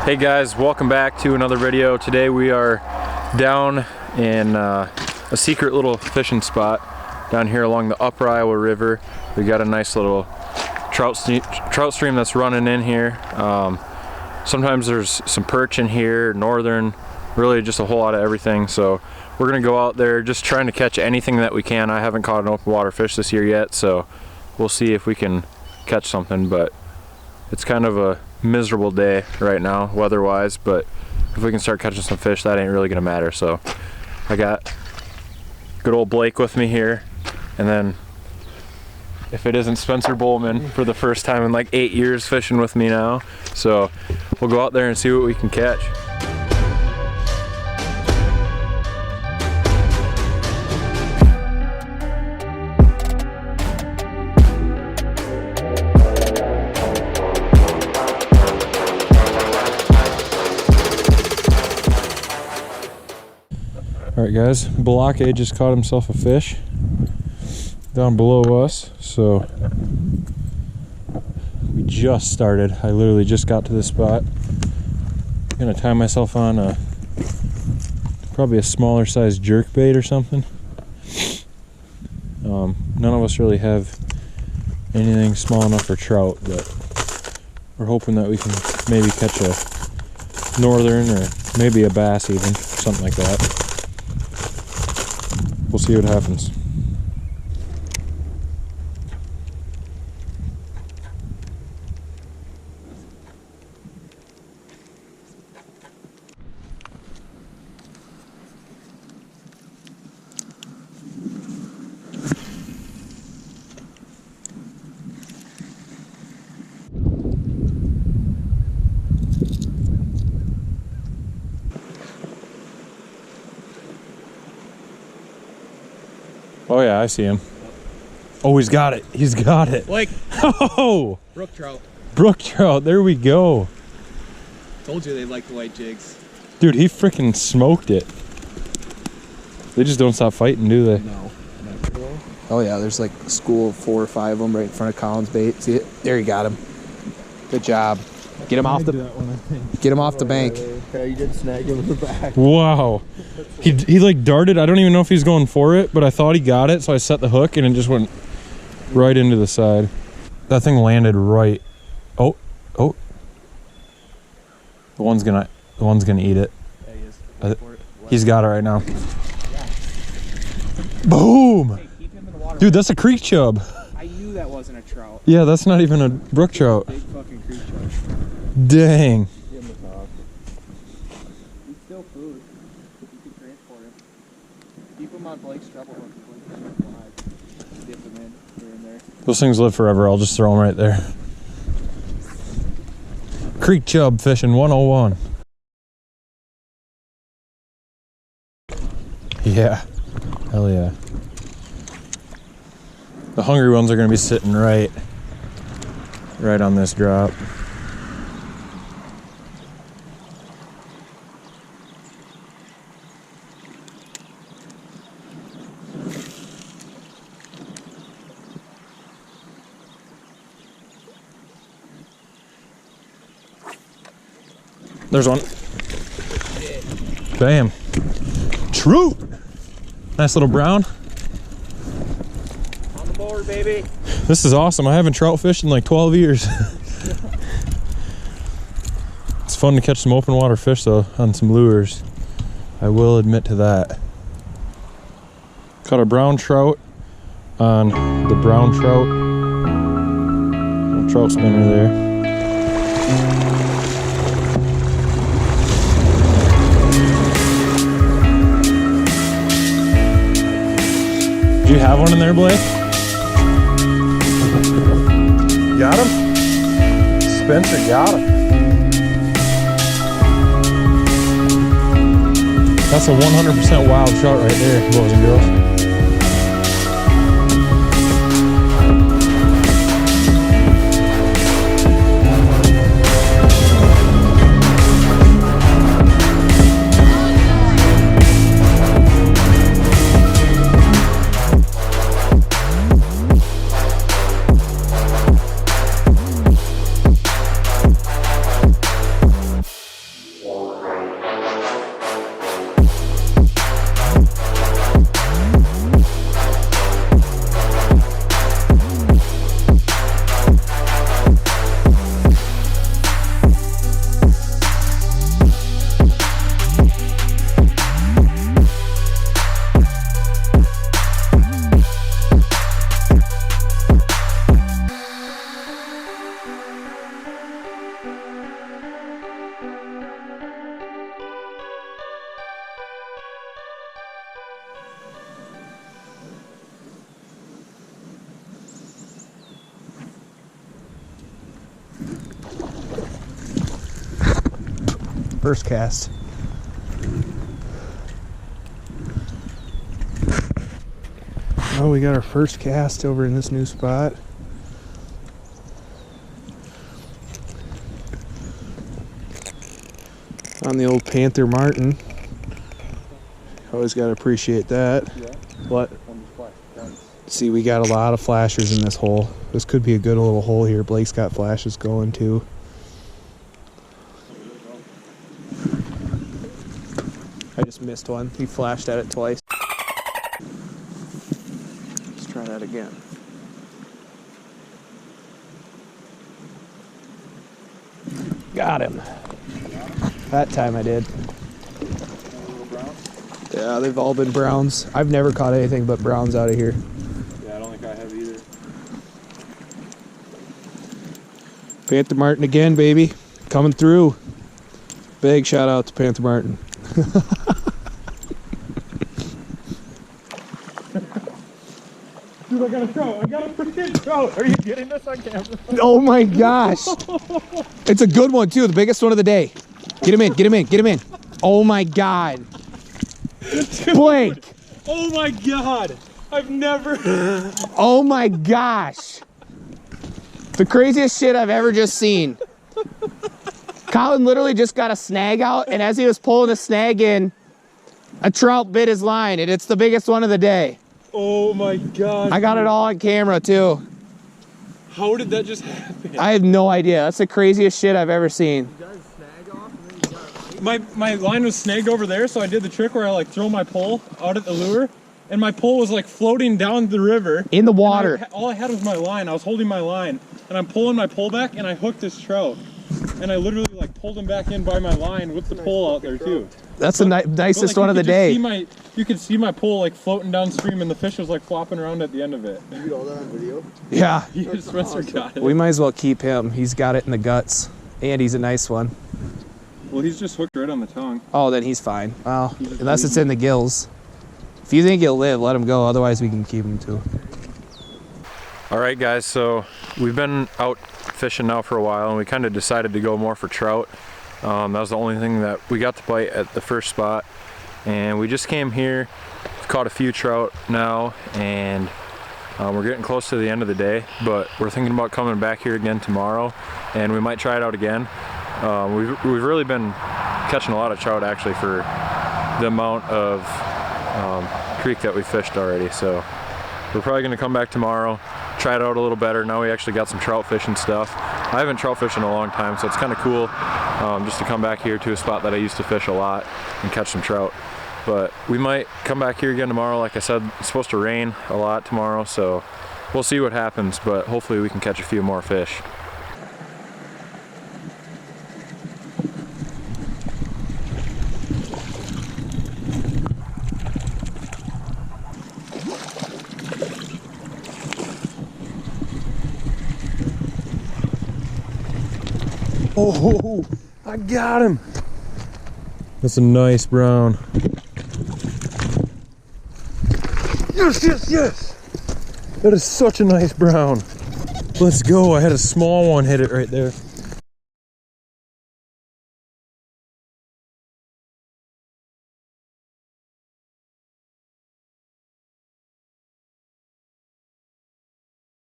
Hey guys, welcome back to another video. Today we are down in a secret little fishing spot down here along the Upper Iowa River. We got a nice little trout stream that's running in here. Sometimes there's some perch in here, northern, really just a whole lot of everything. So we're gonna go out there just trying to catch anything that we can. I haven't caught an open water fish this year yet, so we'll see if we can catch something, but it's kind of a miserable day right now weather-wise, but if we can start catching some fish, that ain't really gonna matter. So I got good old Blake with me here, and then if it isn't Spencer Bowman for the first time in like 8 years fishing with me now. So we'll go out there and see what we can catch. All right guys, Balake just caught himself a fish down below us, so we just started. I literally just got to this spot. I'm gonna tie myself on probably a smaller size jerk bait or something. None of us really have anything small enough for trout, but we're hoping that we can maybe catch a northern or maybe a bass even, something like that. We'll see what happens. Oh yeah, I see him. Oh, he's got it. He's got it. Blake. Oh! Brook trout. Brook trout. There we go. Told you they like the white jigs. Dude, he freaking smoked it. They just don't stop fighting, do they? No. Oh yeah, there's like a school of 4 or 5 of them right in front of Collin's bait. See it? There, you got him. Good job. Get him off the. Get him off the bank. Okay, you did snag him in the back. Wow. He like darted. I don't even know if he's going for it, but I thought he got it, so I set the hook and it just went right into the side. That thing landed right. Oh. The one's gonna eat it. Yeah, he is. Wait for it. He's got it right now. Boom! Hey, keep him in the water. Dude, that's a creek chub. I knew that wasn't a trout. Yeah, that's not even a brook trout. Big fucking creek trout. Dang. Give him the top. He's still food. You can transport him. Keep him on Blake's treble hook. Dip him in here and there. Those things live forever. I'll just throw them right there. Creek chub fishing 101. Yeah. Hell yeah. The hungry ones are going to be sitting right on this drop. There's one. Bam. Trout. Nice little brown. On the board, baby. This is awesome. I haven't trout fished in like 12 years. It's fun to catch some open water fish though on some lures. I will admit to that. Caught a brown trout on the brown trout. Little trout spinner there. Do you have one in there, Blake? Got him? Spencer got him. That's a 100% wild trout right there, boys and girls. First cast. Oh, we got our first cast over in this new spot. On the old Panther Martin. Always got to appreciate that. Yeah. What? One flash once. See, we got a lot of flashers in this hole. This could be a good little hole here. Blake's got flashes going too. I just missed one. He flashed at it twice. Let's try that again. Got him. That time I did. Yeah, they've all been browns. I've never caught anything but browns out of here. Yeah, I don't think I have either. Panther Martin again, baby. Coming through. Big shout out to Panther Martin. Dude, I got a trout. I got a freaking trout. Are you getting this on camera? Oh my gosh. It's a good one too, the biggest one of the day. Get him in, get him in, get him in. Oh my God. Blake. Oh my God. I've never. Oh my gosh. The craziest shit I've ever just seen. Collin literally just got a snag out, and as he was pulling the snag in, a trout bit his line, and it's the biggest one of the day. Oh my God. I got it all on camera too. How did that just happen? I have no idea. That's the craziest shit I've ever seen. My line was snagged over there, so I did the trick where I like throw my pole out at the lure, and my pole was like floating down the river. In the water. All I had was my line. I was holding my line, and I'm pulling my pole back, and I hooked this trout. And I literally like pulled him back in by my line with the pole out there too. That's the nicest like, one of the day. You could see my pole like floating downstream, and the fish was like flopping around at the end of it. You got all that on video? Yeah. Yes, Spencer got it. We might as well keep him. He's got it in the guts. And he's a nice one. Well, he's just hooked right on the tongue. Oh, then he's fine. Well, unless it's in the gills. If you think he'll live, let him go. Otherwise, we can keep him too. All right, guys, so we've been out fishing now for a while, and we kind of decided to go more for trout. That was the only thing that we got to bite at the first spot, and we just came here, caught a few trout now, and we're getting close to the end of the day, but we're thinking about coming back here again tomorrow, and we might try it out again. We've really been catching a lot of trout actually for the amount of creek that we fished already, so we're probably going to come back tomorrow, try it out a little better. Now we actually got some trout fishing stuff. I haven't trout fished in a long time, so it's kind of cool just to come back here to a spot that I used to fish a lot and catch some trout. But we might come back here again tomorrow. Like I said, it's supposed to rain a lot tomorrow, so we'll see what happens, but hopefully we can catch a few more fish. Oh, I got him. That's a nice brown. Yes, yes, yes. That is such a nice brown. Let's go. I had a small one hit it right there.